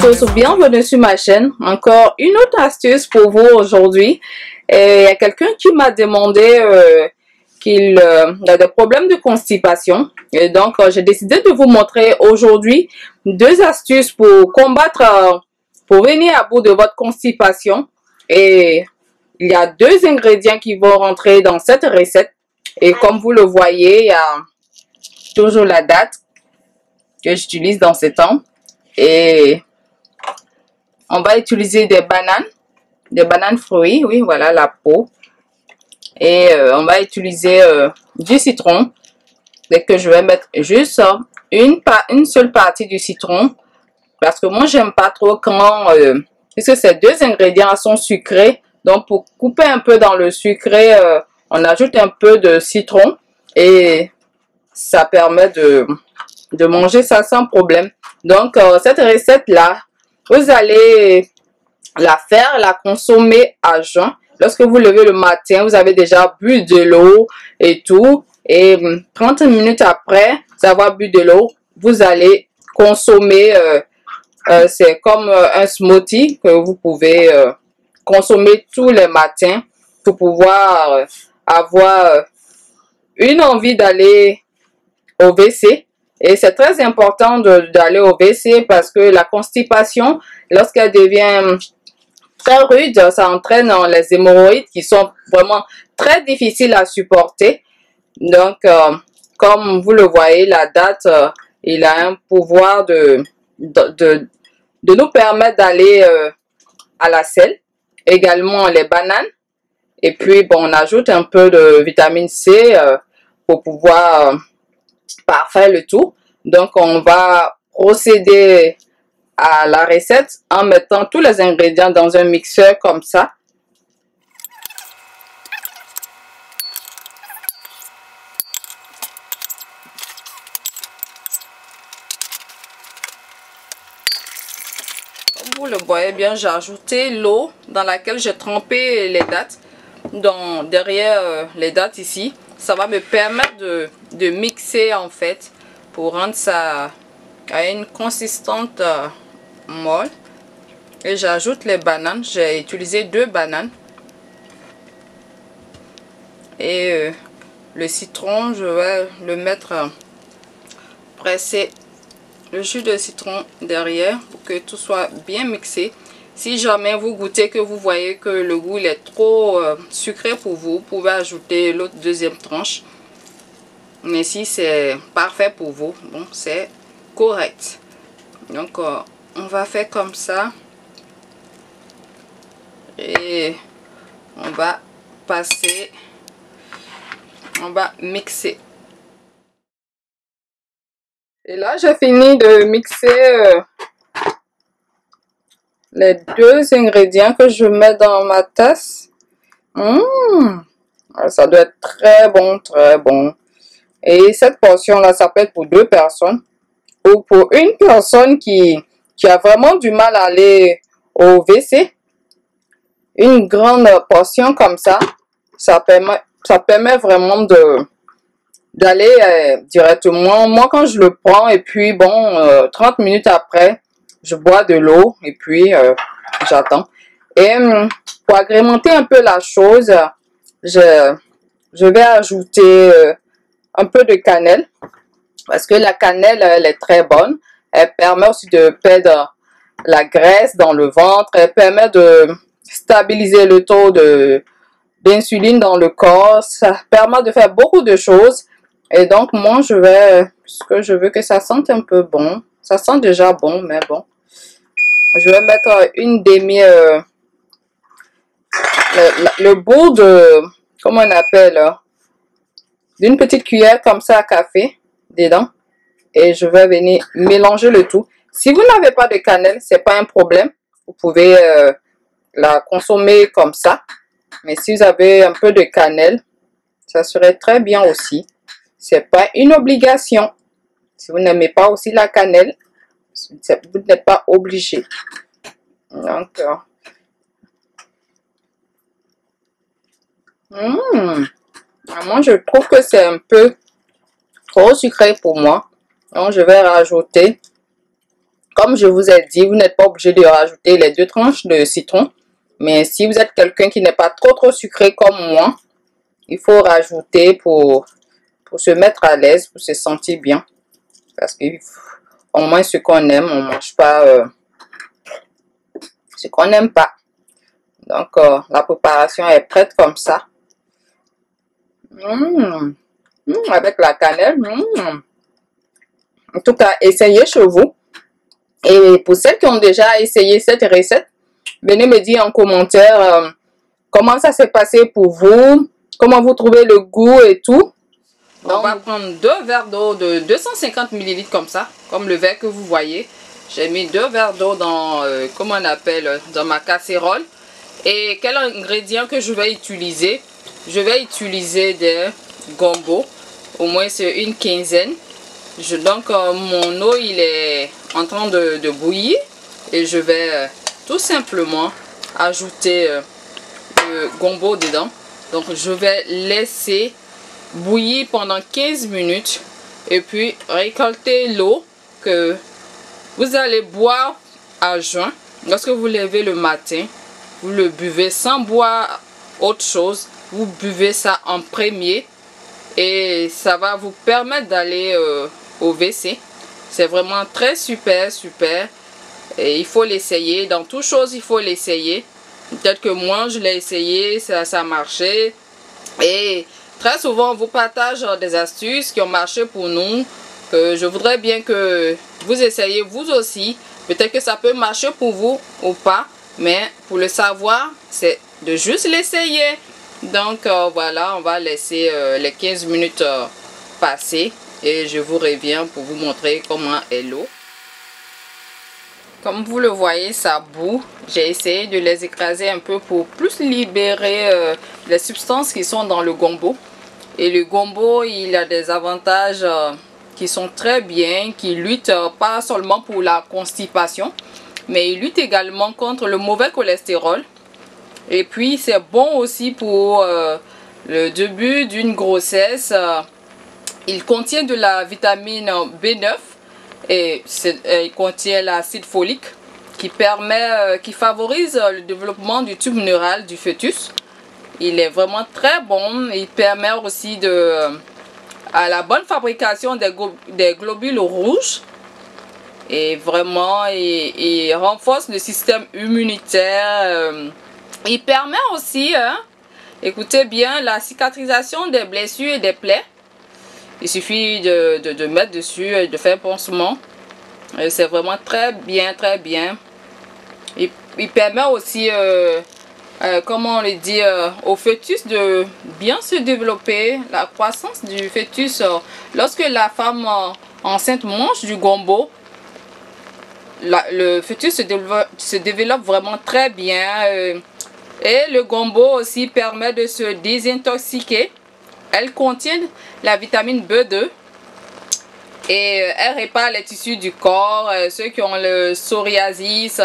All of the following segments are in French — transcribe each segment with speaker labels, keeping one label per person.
Speaker 1: tous, bienvenue sur ma chaîne. Encore une autre astuce pour vous aujourd'hui. Il y a quelqu'un qui m'a demandé qu'il a des problèmes de constipation. Et donc, j'ai décidé de vous montrer aujourd'hui deux astuces pour combattre, pour venir à bout de votre constipation. Et il y a deux ingrédients qui vont rentrer dans cette recette. Et comme vous le voyez, il y a toujours la date que j'utilise dans ce temps. Et on va utiliser des bananes fruits, oui, voilà la peau. Et on va utiliser du citron, et que je vais mettre juste une seule partie du citron, parce que moi j'aime pas trop quand, puisque ces deux ingrédients sont sucrés, donc pour couper un peu dans le sucré, on ajoute un peu de citron et ça permet de manger ça sans problème. Donc cette recette là, vous allez la faire, la consommer à jeun. Lorsque vous levez le matin, vous avez déjà bu de l'eau et tout. Et 30 minutes après avoir bu de l'eau, vous allez consommer. C'est comme un smoothie que vous pouvez consommer tous les matins pour pouvoir avoir une envie d'aller au WC. Et c'est très important d'aller au WC parce que la constipation, lorsqu'elle devient très rude, ça entraîne les hémorroïdes qui sont vraiment très difficiles à supporter. Donc, comme vous le voyez, la date, il a un pouvoir de nous permettre d'aller à la selle. Également les bananes. Et puis, bon, on ajoute un peu de vitamine C pour pouvoir parfaire le tout. Donc, on va procéder à la recette en mettant tous les ingrédients dans un mixeur comme ça. Comme vous le voyez bien, j'ai ajouté l'eau dans laquelle j'ai trempé les dattes. Derrière les dattes ici, ça va me permettre de mixer en fait pour rendre ça à une consistance molle. Et j'ajoute les bananes. J'ai utilisé 2 bananes. Et le citron, je vais le mettre, presser le jus de citron derrière pour que tout soit bien mixé. Si jamais vous goûtez que vous voyez que le goût il est trop sucré pour vous, vous pouvez ajouter l'autre deuxième tranche. Mais si c'est parfait pour vous, bon, c'est correct. Donc on va faire comme ça. Et on va passer, on va mixer. Et là, j'ai fini de mixer les deux ingrédients que je mets dans ma tasse. Ça doit être très bon, très bon. Et cette portion-là, ça peut être pour 2 personnes. Ou pour une personne qui a vraiment du mal à aller au WC. Une grande portion comme ça, ça permet vraiment d'aller directement. Moi, quand je le prends et puis bon, 30 minutes après, je bois de l'eau et puis j'attends. Et pour agrémenter un peu la chose, je vais ajouter un peu de cannelle. Parce que la cannelle, elle est très bonne. Elle permet aussi de perdre la graisse dans le ventre. Elle permet de stabiliser le taux d'insuline dans le corps. Ça permet de faire beaucoup de choses. Et donc, moi, puisque je veux que ça sente un peu bon. Ça sent déjà bon, mais bon. Je vais mettre une demi... le bout de... Comment on appelle? D'une petite cuillère comme ça à café dedans. Et je vais venir mélanger le tout. Si vous n'avez pas de cannelle, c'est pas un problème. Vous pouvez la consommer comme ça. Mais si vous avez un peu de cannelle, ça serait très bien aussi. C'est pas une obligation. Si vous n'aimez pas aussi la cannelle, vous n'êtes pas obligé. Donc, moi je trouve que c'est un peu trop sucré pour moi. Donc je vais rajouter Comme je vous ai dit, vous n'êtes pas obligé de rajouter les 2 tranches de citron. Mais si vous êtes quelqu'un qui n'est pas trop sucré comme moi, il faut rajouter pour se mettre à l'aise, pour se sentir bien. Parce qu'au moins ce qu'on aime, on ne mange pas ce qu'on n'aime pas. Donc la préparation est prête comme ça. Avec la cannelle. En tout cas, essayez chez vous. Et pour celles qui ont déjà essayé cette recette, venez me dire en commentaire comment ça s'est passé pour vous, comment vous trouvez le goût et tout. Donc, on va prendre 2 verres d'eau de 250 ml comme ça, comme le verre que vous voyez. J'ai mis 2 verres d'eau dans, comment on appelle, dans ma casserole. Et quel ingrédient que je vais utiliser? Je vais utiliser des gombo, au moins c'est une quinzaine. Donc mon eau il est en train de bouillir et je vais tout simplement ajouter le gombo dedans. Donc je vais laisser bouillir pendant 15 minutes et puis récolter l'eau que vous allez boire à jeun. Lorsque vous levez le matin, vous le buvez sans boire autre chose. Vous buvez ça en premier et ça va vous permettre d'aller au WC. C'est vraiment très super. Et il faut l'essayer. Dans toute chose, il faut l'essayer. Peut-être que moi, je l'ai essayé, ça a marché. Et très souvent, on vous partage des astuces qui ont marché pour nous. Que je voudrais bien que vous essayiez vous aussi. Peut-être que ça peut marcher pour vous ou pas. Mais pour le savoir, c'est de juste l'essayer. Donc voilà, on va laisser les 15 minutes passer. Et je vous reviens pour vous montrer comment est l'eau. Comme vous le voyez, ça bout. J'ai essayé de les écraser un peu pour plus libérer les substances qui sont dans le gombo. Et le gombo, il a des avantages qui sont très bien, qui luttent pas seulement pour la constipation, mais il lutte également contre le mauvais cholestérol. Et puis, c'est bon aussi pour le début d'une grossesse. Il contient de la vitamine B9 et il contient l'acide folique qui favorise le développement du tube neural du fœtus. Il est vraiment très bon. Il permet aussi à la bonne fabrication des globules rouges. Et vraiment, il renforce le système immunitaire. Il permet aussi, écoutez bien, la cicatrisation des blessures et des plaies. Il suffit de mettre dessus et de faire un pansement. C'est vraiment très bien. Il permet aussi, comment on le dit, au fœtus de bien se développer. La croissance du fœtus, lorsque la femme enceinte mange du gombo, le fœtus se développe vraiment très bien. Et le gombo aussi permet de se désintoxiquer. Elle contient la vitamine B2 et elle répare les tissus du corps. Ceux qui ont le psoriasis,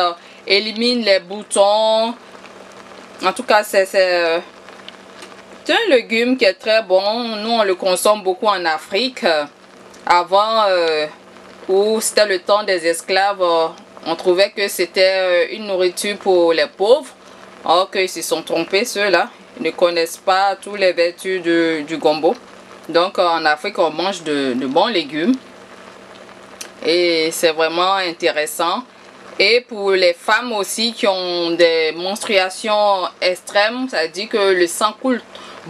Speaker 1: élimine les boutons. En tout cas, c'est un légume qui est très bon. Nous, on le consomme beaucoup en Afrique. Avant, où c'était le temps des esclaves, on trouvait que c'était une nourriture pour les pauvres. Or qu'ils se sont trompés, ceux-là. Ils ne connaissent pas toutes les vertus du gombo. Donc en Afrique, on mange de bons légumes. Et c'est vraiment intéressant. Et pour les femmes aussi qui ont des menstruations extrêmes, ça dit que le sang coule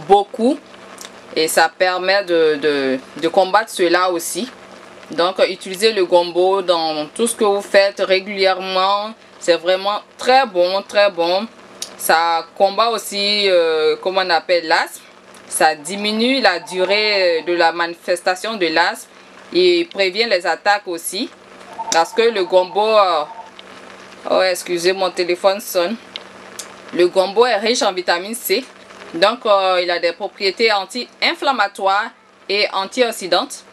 Speaker 1: beaucoup. Et ça permet de combattre cela aussi. Donc utilisez le gombo dans tout ce que vous faites régulièrement. C'est vraiment très bon. Ça combat aussi, comment on appelle, l'asthme. Ça diminue la durée de la manifestation de l'asthme. Et prévient les attaques aussi. Parce que le gombo... oh, excusez, mon téléphone sonne. Le gombo est riche en vitamine C. Donc, il a des propriétés anti-inflammatoires et antioxydantes.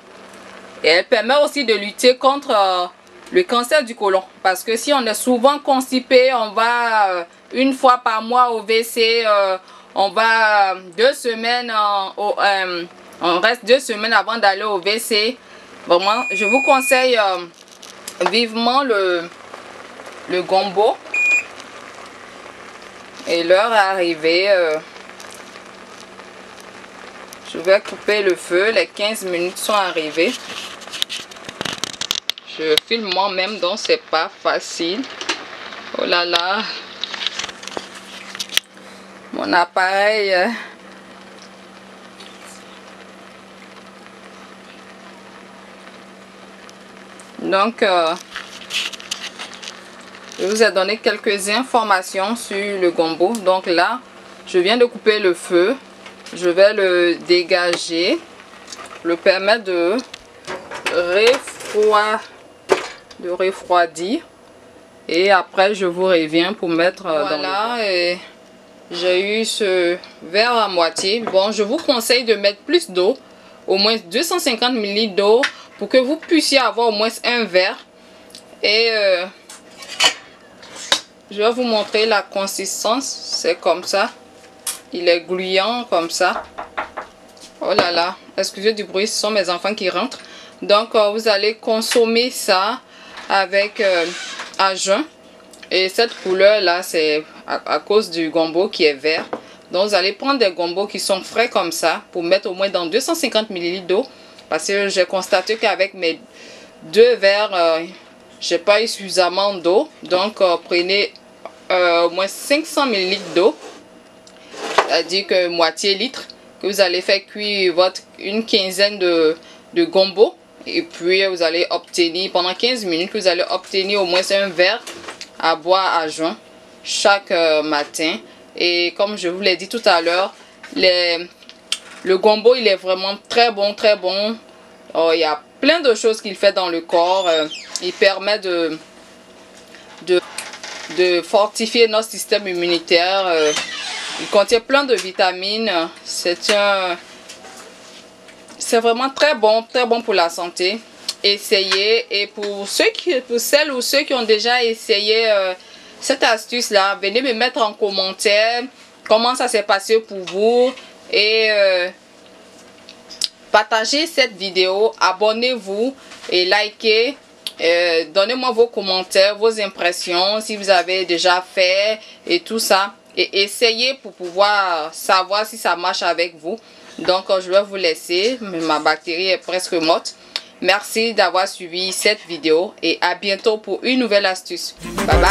Speaker 1: Et elle permet aussi de lutter contre le cancer du côlon. Parce que si on est souvent constipé, on va une fois par mois au WC, on va 2 semaines, on reste 2 semaines avant d'aller au WC. Vraiment, je vous conseille vivement le gombo. Et l'heure est arrivée. Je vais couper le feu. Les 15 minutes sont arrivées. Je filme moi-même, donc c'est pas facile. Oh là là. Mon appareil. Donc, je vous ai donné quelques informations sur le gombo. Donc là, je viens de couper le feu. Je vais le dégager. Le permettre de refroidir. Et après, je vous reviens pour mettre dans le... Et j'ai eu ce verre à moitié. Bon, je vous conseille de mettre plus d'eau. Au moins 250 ml d'eau. Pour que vous puissiez avoir au moins un verre. Et je vais vous montrer la consistance. C'est comme ça. Il est gluant comme ça. Oh là là. Excusez du bruit. Ce sont mes enfants qui rentrent. Donc vous allez consommer ça avec à jeun. Et cette couleur là c'est à cause du gombo qui est vert. Donc vous allez prendre des gombos qui sont frais comme ça. Pour mettre au moins dans 250 ml d'eau. Parce que j'ai constaté qu'avec mes 2 verres, j'ai pas eu suffisamment d'eau. Donc, prenez au moins 500 ml d'eau. C'est-à-dire que moitié litre. Que vous allez faire cuire une quinzaine de gombo. Et puis, vous allez obtenir, pendant 15 minutes, vous allez obtenir au moins un verre à boire à jeun chaque matin. Et comme je vous l'ai dit tout à l'heure, le gombo, il est vraiment très bon, très bon. Il y a plein de choses qu'il fait dans le corps. Il permet de fortifier notre système immunitaire. Il contient plein de vitamines. C'est vraiment très bon pour la santé. Essayez. Et pour celles ou ceux qui ont déjà essayé cette astuce-là, venez me mettre en commentaire comment ça s'est passé pour vous. Et partagez cette vidéo, abonnez-vous et likez. Donnez-moi vos commentaires, vos impressions, si vous avez déjà fait et tout ça. Et essayez pour pouvoir savoir si ça marche avec vous. Donc je vais vous laisser, ma batterie est presque morte. Merci d'avoir suivi cette vidéo et à bientôt pour une nouvelle astuce. Bye bye.